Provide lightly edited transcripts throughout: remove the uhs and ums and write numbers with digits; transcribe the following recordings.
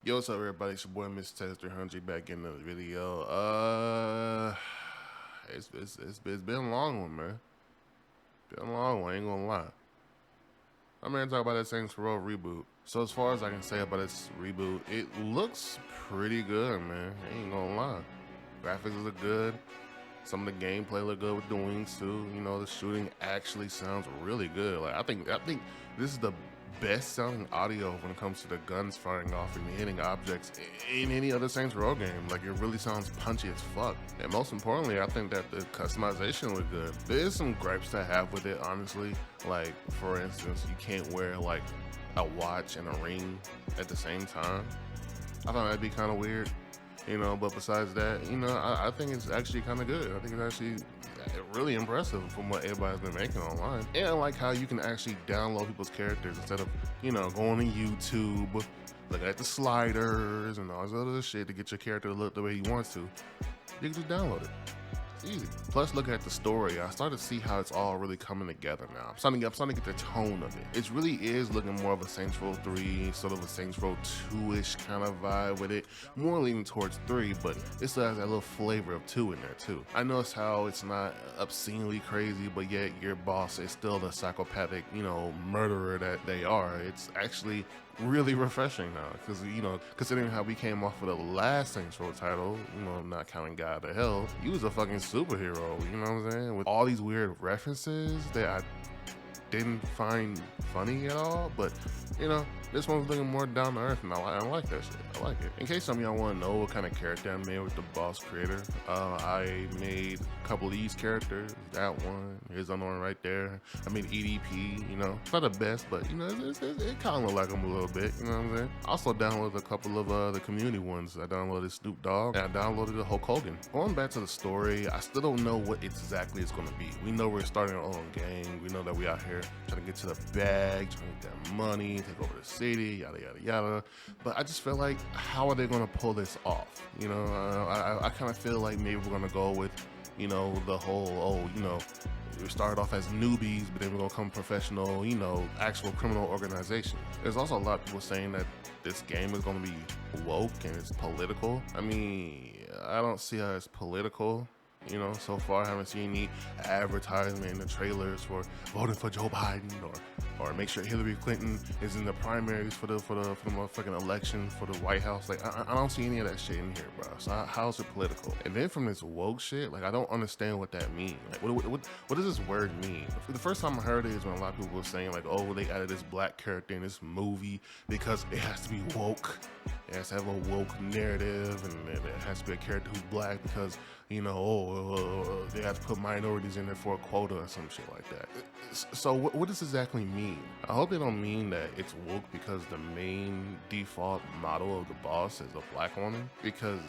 Yo, what's up, everybody? It's your boy, Mr. Test 300, back in another video. It's been a long one, man. Been a long one, ain't gonna lie. I'm here to talk about that Saints Row reboot. So as far as I can say about this reboot, it looks pretty good, man. I ain't gonna lie. Graphics look good. Some of the gameplay look good with the wings too. You know, the shooting actually sounds really good. Like I think this is the best selling audio when it comes to the guns firing off and hitting objects in any other Saints Row game. Like it really sounds punchy as fuck. And most importantly, I think that the customization looked good. There's some gripes to have with it, honestly. Like for instance, you can't wear like a watch and a ring at the same time. I thought that'd be kind of weird. You know, but besides that, you know, I think it's actually kind of good. I think it's actually really impressive from what everybody's been making online. And I like how you can actually download people's characters instead of, you know, going to YouTube, looking at the sliders and all this other shit to get your character to look the way you want to. You can just download it. Easy. Plus, look at the story. I started to see how it's all really coming together now. I'm starting to get the tone of it. It really is looking more of a Saints Row 3, sort of a Saints Row 2-ish kind of vibe with it. More leaning towards 3, but it still has that little flavor of 2 in there too. I noticed how it's not obscenely crazy, but yet your boss is still the psychopathic, you know, murderer that they are. It's actually really refreshing now, because, you know, considering how we came off of the last Saints Row title, you know, not counting God of Hell, he was a fucking superhero, you know what I'm saying? With all these weird references that I didn't find funny at all, but you know, this one's looking more down to earth, and I like that shit. I like it. In case some of y'all want to know what kind of character I made with the boss creator, I made a couple of these characters. That one, here's another one right there. I made EDP. You know, it's not the best, but you know, it kind of look like him a little bit. You know what I'm saying? I also downloaded a couple of the community ones. I downloaded Snoop Dogg, and I downloaded the Hulk Hogan. Going back to the story, I still don't know what exactly it's going to be. We know we're starting our own gang. We know that we out here trying to get to the bag, trying to get that money, take over the city, yada yada yada. But I just feel like, how are they gonna pull this off? You know, I kind of feel like maybe we're gonna go with, you know, the whole, you know, we started off as newbies, but then we're gonna come professional, you know, actual criminal organization. There's also a lot of people saying that this game is gonna be woke and it's political. I mean, I don't see how it's political. You know, so far I haven't seen any advertisement in the trailers for voting for Joe Biden or make sure Hillary Clinton is in the primaries for the motherfucking election for the White House. Like I don't see any of that shit in here, bro. So how is it political? And then from this woke shit, like I don't understand what that means. Like what does this word mean? The first time I heard it is when a lot of people were saying like, oh, they added this black character in this movie because it has to be woke. It has to have a woke narrative, and it has to be a character who's black because, you know, they have to put minorities in there for a quota or some shit like that. So what does exactly mean? I hope they don't mean that it's woke because the main default model of the boss is a black woman, because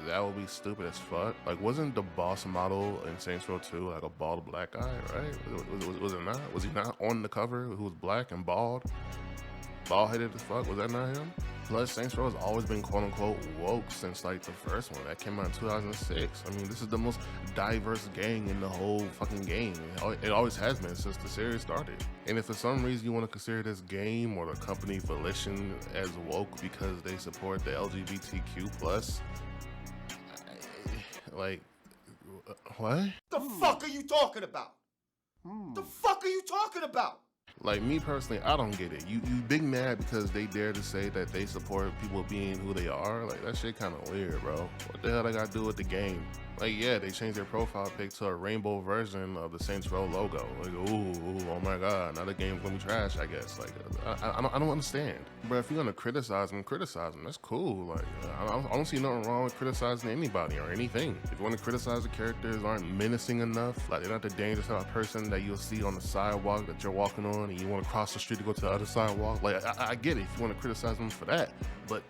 that would be stupid as fuck. Like, wasn't the boss model in Saints Row 2 like a bald black guy, right? Was it not? Was he not on the cover who was black and bald? Bald-headed as fuck? Was that not him? Plus, Saints Row has always been quote-unquote woke since like the first one that came out in 2006. I mean, this is the most diverse gang in the whole fucking game. It always has been since the series started. And if for some reason you want to consider this game or the company Volition as woke because they support the LGBTQ plus, like, what? The fuck are you talking about? The fuck are you talking about? Like, me personally, I don't get it. You big mad because they dare to say that they support people being who they are? Like, that shit kind of weird, bro. What the hell they gotta do with the game? Like, yeah, they changed their profile pic to a rainbow version of the Saints Row logo. Like, ooh, oh my god, now the game's gonna be trash, I guess. Like, I don't understand. But if you're gonna criticize them, that's cool. Like, I don't see nothing wrong with criticizing anybody or anything. If you want to criticize the characters aren't menacing enough, like they're not the dangerous type of person that you'll see on the sidewalk that you're walking on and you want to cross the street to go to the other sidewalk, like, I get it if you want to criticize them for that, but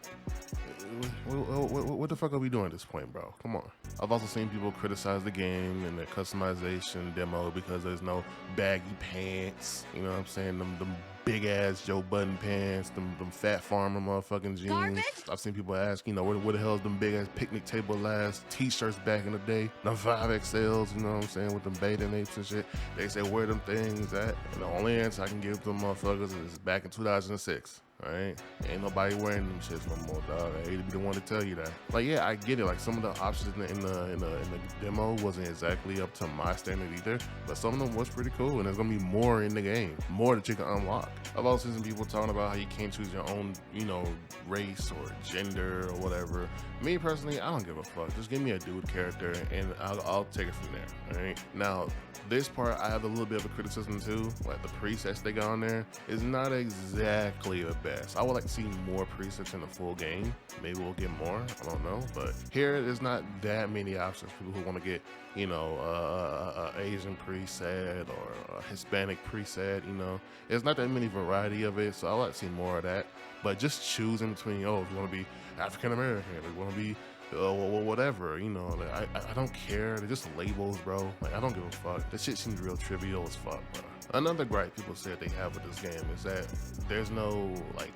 what the fuck are we doing at this point, bro? Come on. I've also seen people criticize the game and the customization demo because there's no baggy pants. You know what I'm saying? Them big ass Joe Budden pants, them fat farmer motherfucking jeans. Garbage? I've seen people ask, you know, where the hell is them big ass picnic table ass t-shirts back in the day? Them 5XLs, you know what I'm saying, with them bathing apes and shit. They say, where them things at? And the only answer I can give them motherfuckers is back in 2006. Right? Ain't nobody wearing them shits no more, dog. I hate to be the one to tell you that. Like, yeah, I get it. Like, some of the options in the demo wasn't exactly up to my standard either, but some of them was pretty cool, and there's gonna be more in the game, more that you can unlock. I've also seen some people talking about how you can't choose your own, you know, race or gender or whatever. Me personally, I don't give a fuck. Just give me a dude character, and I'll take it from there. All right. Now, this part I have a little bit of a criticism too. Like, the presets they got on there is not exactly the best. I would like to see more presets in the full game. Maybe we'll get more, I don't know. But here, there's not that many options for people who want to get, you know, a Asian preset or a Hispanic preset, you know. There's not that many variety of it, so I would like to see more of that. But just choosing between, oh, if you want to be African American, if you want to be whatever, you know, like, I don't care. They're just labels, bro. Like, I don't give a fuck. This shit seems real trivial as fuck, bro. Another gripe people said they have with this game is that there's no, like,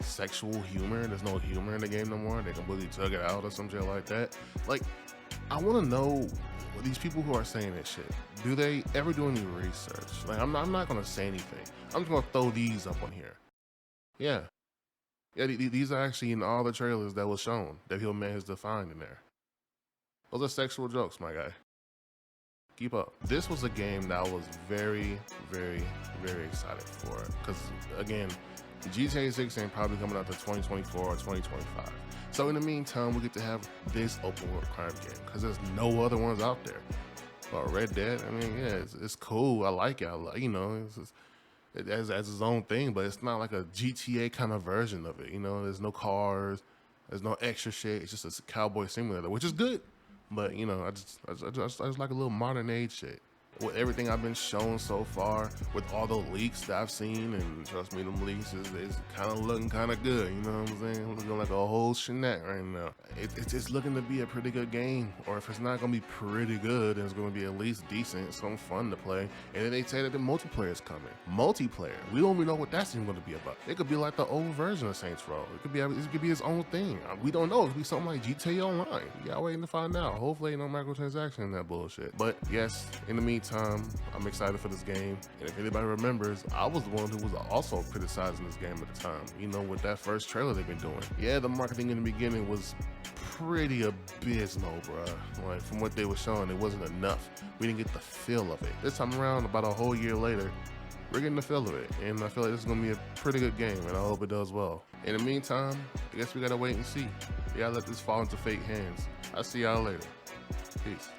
sexual humor. There's no humor in the game no more. They completely took it out or some shit like that. Like, I want to know, these people who are saying this shit, do they ever do any research? Like, I'm not going to say anything. I'm just going to throw these up on here. Yeah. Yeah, these are actually in all the trailers that was shown that Hill Man has defined in there. Those are sexual jokes, my guy. Keep up. This was a game that I was very, very, very excited for. Because, again, GTA 6 ain't probably coming out to 2024 or 2025. So in the meantime, we get to have this open world crime game. Because there's no other ones out there. But Red Dead, I mean, yeah, it's cool. I like it. You know, it has its own thing, but it's not like a GTA kind of version of it. You know, there's no cars, there's no extra shit. It's just a cowboy simulator, which is good. But you know, I just like a little modern age shit. With everything I've been shown so far, with all the leaks that I've seen, and trust me, them leaks is kind of looking kind of good. You know what I'm saying? Looking like a whole shenak right now. It's looking to be a pretty good game, or if it's not gonna be pretty good, then it's gonna be at least decent, something fun to play. And then they say that the multiplayer is coming. Multiplayer, we don't even know what that's even gonna be about. It could be like the old version of Saints Row. It could be its own thing. We don't know. It could be something like GTA Online. Y'all waiting to find out. Hopefully, no microtransaction in that bullshit. But yes, in the meantime, I'm excited for this game, and if anybody remembers, I was the one who was also criticizing this game at the time. You know, with that first trailer they've been doing. Yeah, the marketing in the beginning was pretty abysmal, bruh. Like, from what they were showing, it wasn't enough. We didn't get the feel of it. This time around, about a whole year later, we're getting the feel of it, and I feel like this is gonna be a pretty good game, and I hope it does well. In the meantime, I guess we gotta wait and see. We gotta let this fall into fate hands. I'll see y'all later. Peace.